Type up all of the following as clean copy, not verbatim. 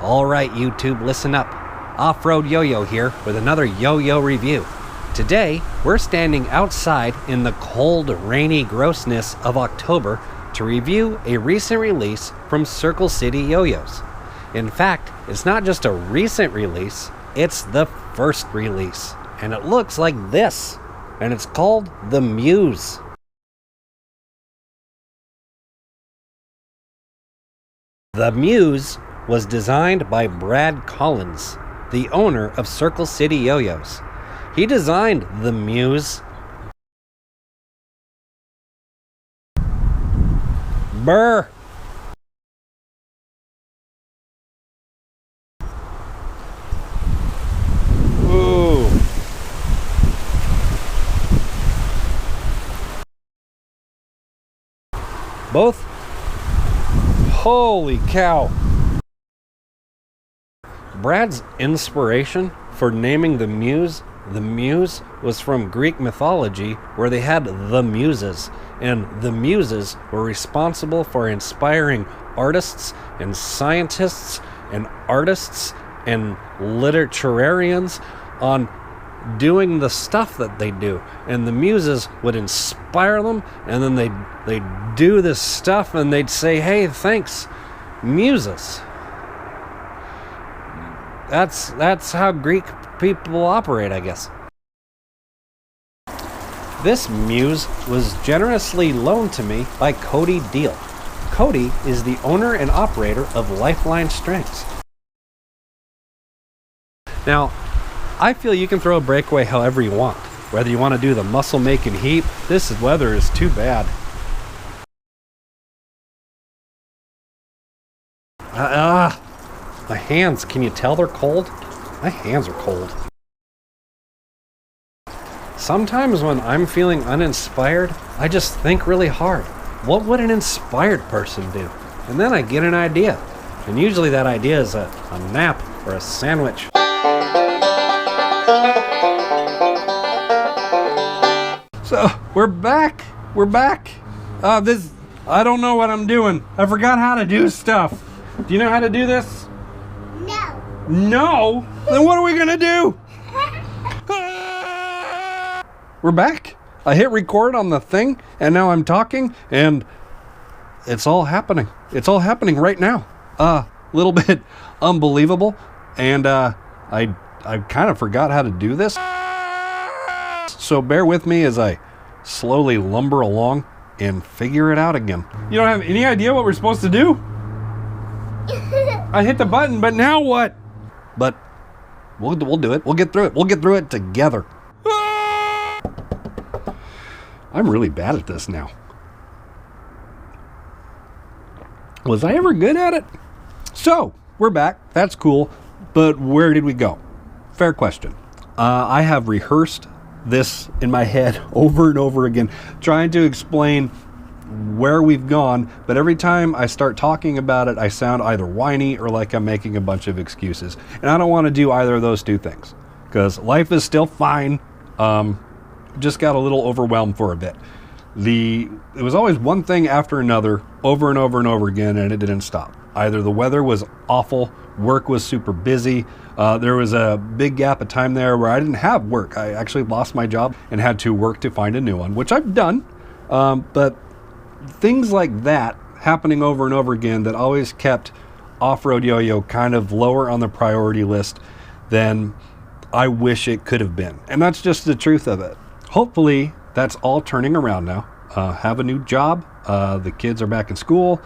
Alright YouTube, listen up. Off-Road Yo-Yo here with another Yo-Yo review. Today, we're standing outside in the cold, rainy grossness of October to review a recent release from Circle City Yo-Yos. In fact, it's not just a recent release, it's the first release. And it looks like this. And it's called the Muse. The Muse was designed by Brad Collins, the owner of Circle City Yo-Yos. He designed the Muse. Brr! Ooh. Both? Holy cow! Brad's inspiration for naming the Muse was from Greek mythology, where they had the Muses, and the Muses were responsible for inspiring artists and scientists and artists and literarians on doing the stuff that they do. And the Muses would inspire them, and then they'd do this stuff, and they'd say, "Hey, thanks, Muses." That's how Greek people operate, I guess. This Muse was generously loaned to me by Cody Deal. Cody is the owner and operator of Lifeline Strengths. Now, I feel you can throw a breakaway however you want. Whether you want to do the muscle-making heat, this weather is too bad. My hands, can you tell they're cold? My hands are cold. Sometimes when I'm feeling uninspired, I just think really hard. What would an inspired person do? And then I get an idea. And usually that idea is a nap or a sandwich. So, we're back. I don't know what I'm doing. I forgot how to do stuff. Do you know how to do this? No. No? Then what are we gonna do? We're back. I hit record on the thing, and now I'm talking, and it's all happening. It's all happening right now. Little bit unbelievable, and I kind of forgot how to do this. So bear with me as I slowly lumber along and figure it out again. You don't have any idea what we're supposed to do? I hit the button, but now what? But we'll do it. We'll get through it. We'll get through it together. I'm really bad at this now. Was I ever good at it? So, we're back. That's cool. But where did we go? Fair question. I have rehearsed this in my head over and over again, trying to explain where we've gone, but every time I start talking about it, I sound either whiny or like I'm making a bunch of excuses. And I don't want to do either of those two things, because life is still fine. Just got a little overwhelmed for a bit. It was always one thing after another, over and over and over again, and it didn't stop. Either the weather was awful, work was super busy, there was a big gap of time there where I didn't have work. I actually lost my job and had to work to find a new one, which I've done. But things like that happening over and over again that always kept Off-Road Yo-Yo kind of lower on the priority list than I wish it could have been. And that's just the truth of it. Hopefully that's all turning around now. Have a new job. The kids are back in school.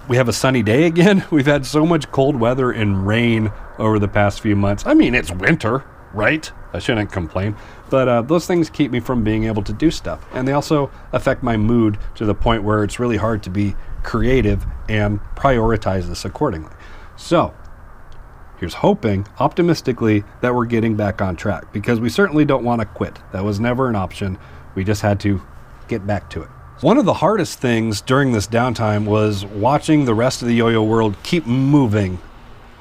We have a sunny day again. We've had so much cold weather and rain over the past few months. I mean, it's winter, right? I shouldn't complain. But those things keep me from being able to do stuff. And they also affect my mood to the point where it's really hard to be creative and prioritize this accordingly. So, here's hoping, optimistically, that we're getting back on track, because we certainly don't want to quit. That was never an option. We just had to get back to it. One of the hardest things during this downtime was watching the rest of the yo-yo world keep moving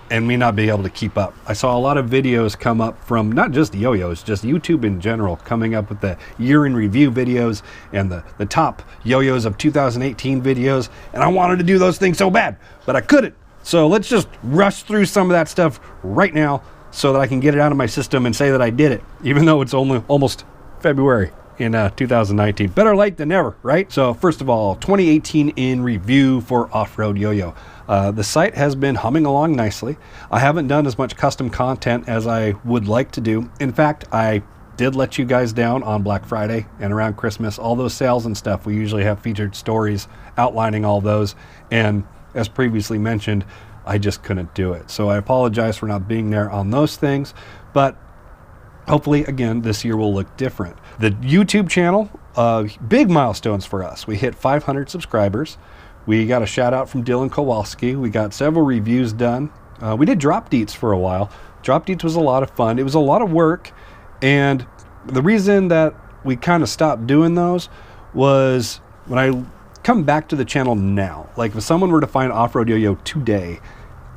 and me not being able to keep up. I saw a lot of videos come up from not just yo-yos, just YouTube in general, coming up with the year in review videos and the top yo-yos of 2018 videos, and I wanted to do those things so bad, but I couldn't So let's just rush through some of that stuff right now so that I can get it out of my system and say that I did it, even though it's only almost February in 2019. Better late than never, right? So first of all, 2018 in review for Off-Road Yo-Yo. The site has been humming along nicely. I haven't done as much custom content as I would like to do. In fact, I did let you guys down on Black Friday and around Christmas. All those sales and stuff, we usually have featured stories outlining all those. And as previously mentioned, I just couldn't do it. So I apologize for not being there on those things. But hopefully, again, this year will look different. The YouTube channel, big milestones for us. We hit 500 subscribers. We got a shout out from Dylan Kowalski. We got several reviews done. We did drop deets for a while. Drop deets was a lot of fun. It was a lot of work. And the reason that we kind of stopped doing those was when I come back to the channel now, like if someone were to find Off-Road Yo-Yo today,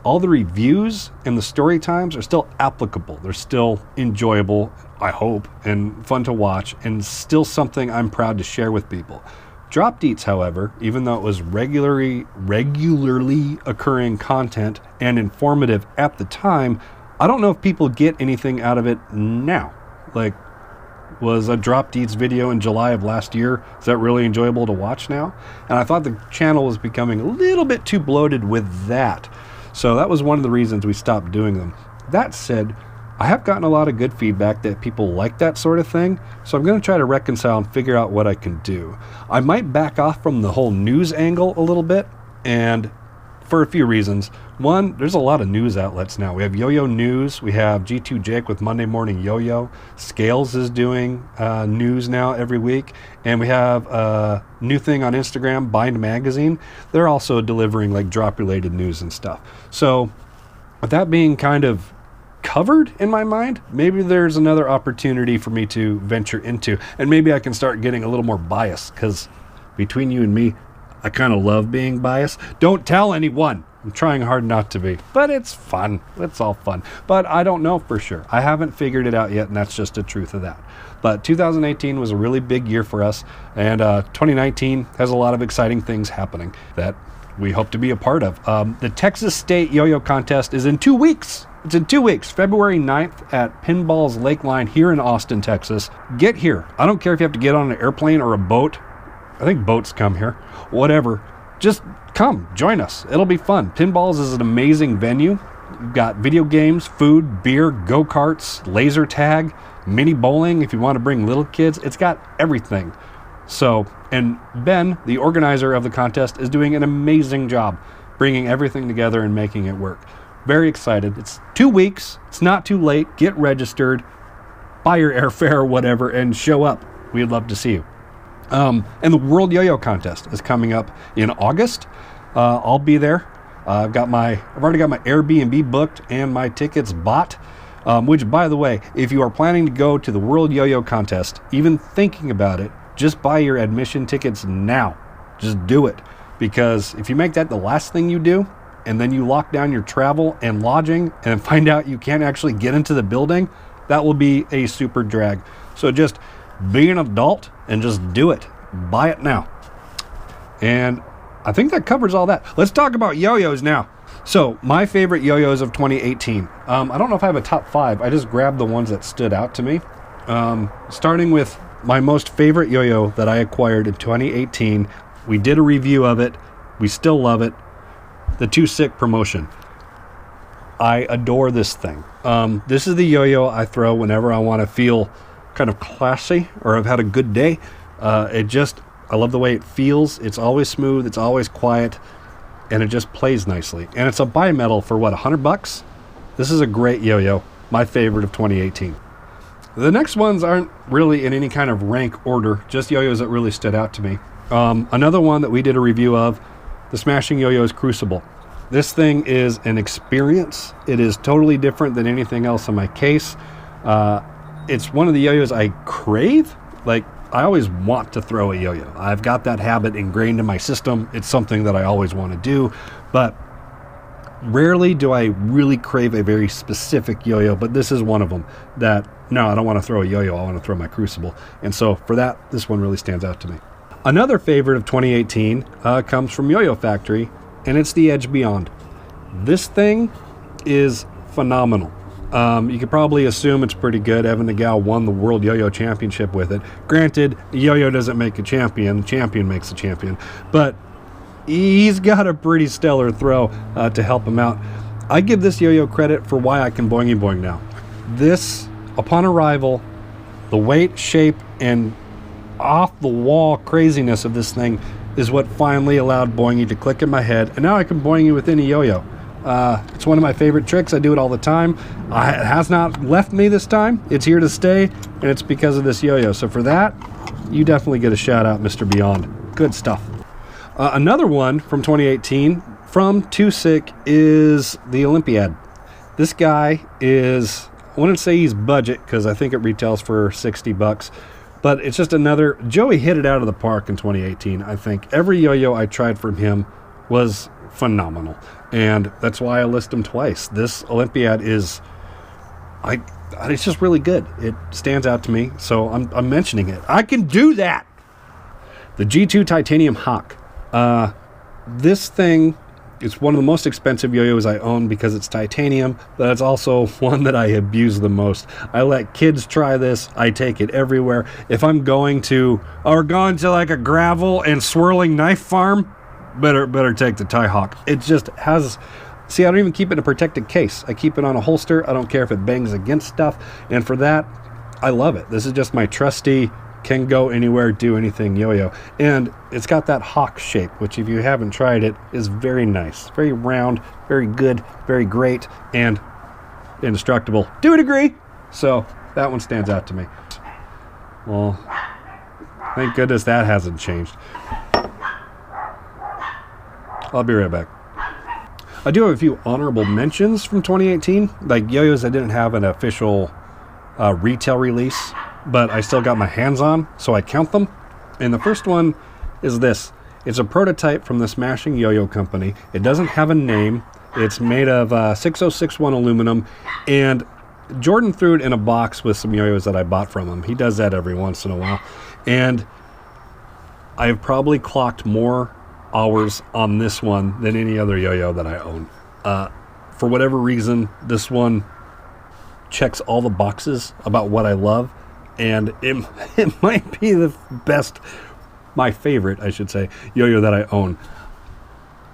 all the reviews and the story times are still applicable. They're still enjoyable, I hope, and fun to watch, and still something I'm proud to share with people. Drop deets, however, even though it was regularly occurring content and informative at the time, I don't know if people get anything out of it now. Like, was a Drop Deets video in July of last year, is that really enjoyable to watch now? And I thought the channel was becoming a little bit too bloated with that. So that was one of the reasons we stopped doing them. That said, I have gotten a lot of good feedback that people like that sort of thing, so I'm going to try to reconcile and figure out what I can do. I might back off from the whole news angle a little bit, and for a few reasons. One, there's a lot of news outlets now. We have Yo-Yo News, we have G2 Jake with Monday Morning Yo-Yo, Scales is doing news now every week, and we have a new thing on Instagram, Bind Magazine. They're also delivering like drop-related news and stuff. So with that being kind of covered in my mind, maybe there's another opportunity for me to venture into, and maybe I can start getting a little more biased, because between you and me, I kind of love being biased. Don't tell anyone. I'm trying hard not to be, but it's fun. It's all fun, but I don't know for sure. I haven't figured it out yet, and that's just the truth of that. But 2018 was a really big year for us, and 2019 has a lot of exciting things happening that we hope to be a part of. The Texas State Yo-Yo Contest is in 2 weeks. It's in 2 weeks, February 9th at Pinball's Lakeline here in Austin, Texas. Get here. I don't care if you have to get on an airplane or a boat. I think boats come here. Whatever. Just come, join us. It'll be fun. Pinballs is an amazing venue. You've got video games, food, beer, go-karts, laser tag, mini bowling if you want to bring little kids. It's got everything. So, and Ben, the organizer of the contest, is doing an amazing job bringing everything together and making it work. Very excited. It's 2 weeks. It's not too late. Get registered, buy your airfare or whatever, and show up. We'd love to see you. And the World Yo-Yo Contest is coming up in August. I'll be there. I've already got my Airbnb booked and my tickets bought. Which, by the way, if you are planning to go to the World Yo-Yo Contest, even thinking about it, just buy your admission tickets now. Just do it. Because if you make that the last thing you do, and then you lock down your travel and lodging and find out you can't actually get into the building, that will be a super drag. So just be an adult and just do it. Buy it now. And I think that covers all that. Let's talk about yo-yos now. So my favorite yo-yos of 2018. I don't know if I have a top 5. I just grabbed the ones that stood out to me. Starting with my most favorite yo-yo that I acquired in 2018. We did a review of it. We still love it. The Too Sick promotion. I adore this thing. This is the yo-yo I throw whenever I want to feel kind of classy or I've had a good day. I love the way it feels. It's always smooth. It's always quiet. And it just plays nicely. And it's a bimetal for what, $100? This is a great yo-yo. My favorite of 2018. The next ones aren't really in any kind of rank order, just yo-yos that really stood out to me. Another one that we did a review of, the Smashing Yo-Yos Crucible. This thing is an experience. It is totally different than anything else in my case. It's one of the yo-yos I crave. Like, I always want to throw a yo-yo. I've got that habit ingrained in my system. It's something that I always want to do, but rarely do I really crave a very specific yo-yo, but this is one of them that, no, I don't want to throw a yo-yo. I want to throw my Crucible. And so for that, this one really stands out to me. Another favorite of 2018 comes from Yo-Yo Factory, and it's the Edge Beyond. This thing is phenomenal. You could probably assume it's pretty good. Evan Nagel won the World Yo-Yo Championship with it. Granted, yo-yo doesn't make a champion. The champion makes a champion. But he's got a pretty stellar throw to help him out. I give this yo-yo credit for why I can boingy boing now. This, upon arrival, the weight, shape, and off-the-wall craziness of this thing is what finally allowed boingy to click in my head. And now I can boingy with any yo-yo. It's one of my favorite tricks. I do it all the time. It has not left me this time. It's here to stay, and it's because of this yo-yo. So for that, you definitely get a shout out, Mr. Beyond. Good stuff. Another one from 2018 from Too Sick is the Olympiad. This guy is, I wouldn't say he's budget because I think it retails for $60, but it's just another, Joey hit it out of the park in 2018. I think every yo-yo I tried from him was phenomenal, and that's why I list him twice. This Olympiad is, it's just really good. It stands out to me, so I'm mentioning it. I can do that. The G2 Titanium Hawk. This thing is one of the most expensive yo-yos I own because it's titanium, but it's also one that I abuse the most. I let kids try this. I take it everywhere. If I'm going to like a gravel and swirling knife farm, better take the Tie Hawk. It just has, see, I don't even keep it in a protected case. I keep it on a holster. I don't care if it bangs against stuff. And for that, I love it. This is just my trusty, can go anywhere, do anything yo-yo. And it's got that hawk shape, which if you haven't tried it, is very nice. Very round, very good, very great, and indestructible. Do you agree? So that one stands out to me. Well, thank goodness that hasn't changed. I'll be right back. I do have a few honorable mentions from 2018, like yo-yos I didn't have an official retail release, but I still got my hands on, so I count them. And the first one is this. It's a prototype from the Smashing Yo-Yo Company. It doesn't have a name. It's made of 6061 aluminum, and Jordan threw it in a box with some yo-yos that I bought from him. He does that every once in a while. And I've probably clocked more hours on this one than any other yo-yo that I own. For whatever reason, this one checks all the boxes about what I love, and it might be the best, my favorite, I should say, yo-yo that I own.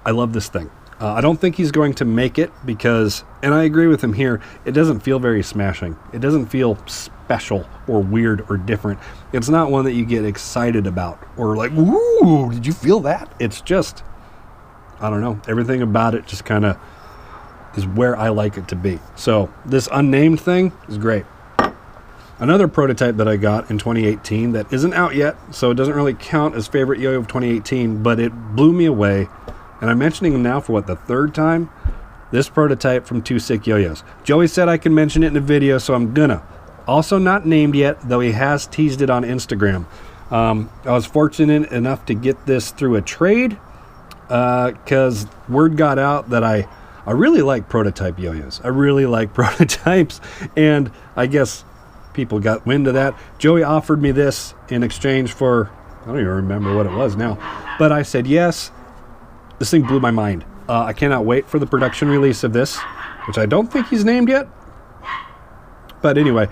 I love this thing. I don't think he's going to make it because, and I agree with him here, it doesn't feel very smashing. It doesn't feel special or weird or different. It's not one that you get excited about or like, ooh, did you feel that? It's just, I don't know, everything about it just kind of is where I like it to be. So this unnamed thing is great. Another prototype that I got in 2018 that isn't out yet, so it doesn't really count as favorite yo-yo of 2018, but it blew me away. And I'm mentioning him now for the third time. This prototype from Too Sick Yo-Yos. Joey said I can mention it in a video, so I'm gonna. Also not named yet, though he has teased it on Instagram. I was fortunate enough to get this through a trade because word got out that I really like prototype yo-yos. I really like prototypes, and I guess people got wind of that. Joey offered me this in exchange for, I don't even remember what it was now, but I said yes. This thing blew my mind. I cannot wait for the production release of this, which I don't think he's named yet. But anyway,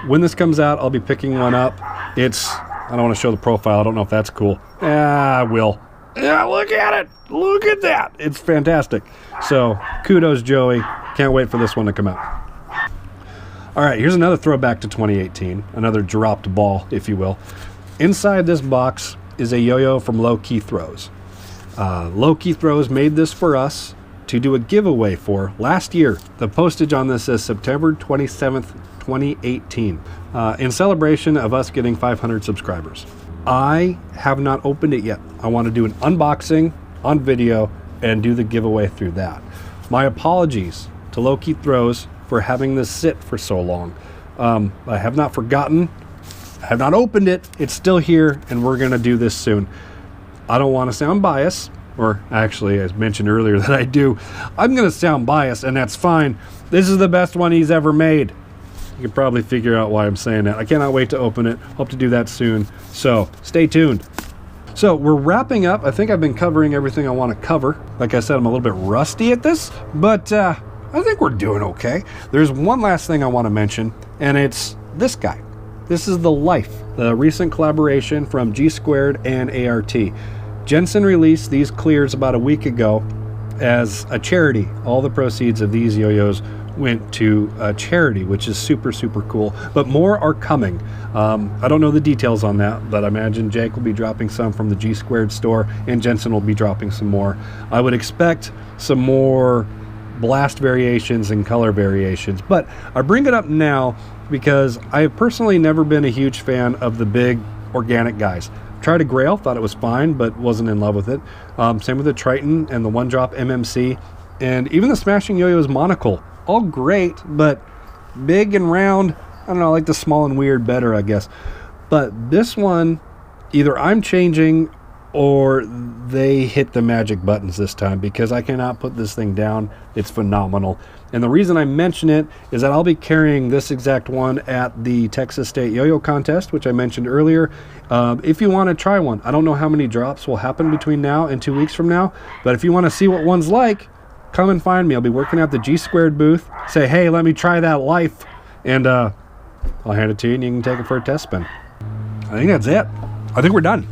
when this comes out, I'll be picking one up. I don't want to show the profile. I don't know if that's cool. I will. Yeah, look at it. Look at that. It's fantastic. So kudos, Joey. Can't wait for this one to come out. All right, here's another throwback to 2018. Another dropped ball, if you will. Inside this box is a yo-yo from Low Key Throws. Low Key Throws made this for us to do a giveaway for last year. The postage on this is September 27th, 2018, in celebration of us getting 500 subscribers. I have not opened it yet. I want to do an unboxing on video and do the giveaway through that. My apologies to Low Key Throws for having this sit for so long. I have not forgotten. I have not opened it. It's still here, and we're going to do this soon. I don't want to sound biased, or actually, as mentioned earlier that I do. I'm going to sound biased, and that's fine. This is the best one he's ever made. You can probably figure out why I'm saying that. I cannot wait to open it. Hope to do that soon. So stay tuned. So we're wrapping up. I think I've been covering everything I want to cover. Like I said, I'm a little bit rusty at this, but I think we're doing okay. There's one last thing I want to mention, and it's this guy. This is the Life, the recent collaboration from G Squared and ART. Jensen released these clears about a week ago as a charity. All the proceeds of these yo-yos went to a charity, which is super, super cool. But more are coming. I don't know the details on that, but I imagine Jake will be dropping some from the G Squared store, and Jensen will be dropping some more. I would expect some more blast variations and color variations, but I bring it up now because I have personally never been a huge fan of the big organic guys. Tried a Grail, thought it was fine, but wasn't in love with it. Same with the Triton and the One Drop MMC, and even the Smashing Yo-Yo's Monocle. All great, but big and round, I don't know, I like the small and weird better, I guess. But this one, either I'm changing or they hit the magic buttons this time, because I cannot put this thing down. It's phenomenal. And the reason I mention it is that I'll be carrying this exact one at the Texas State Yo-Yo Contest, which I mentioned earlier. If you want to try one, I don't know how many drops will happen between now and 2 weeks from now, but if you want to see what one's like, come and find me. I'll be working at the G Squared booth. Say, hey, let me try that Life, and I'll hand it to you and you can take it for a test spin. I think that's it. I think we're done.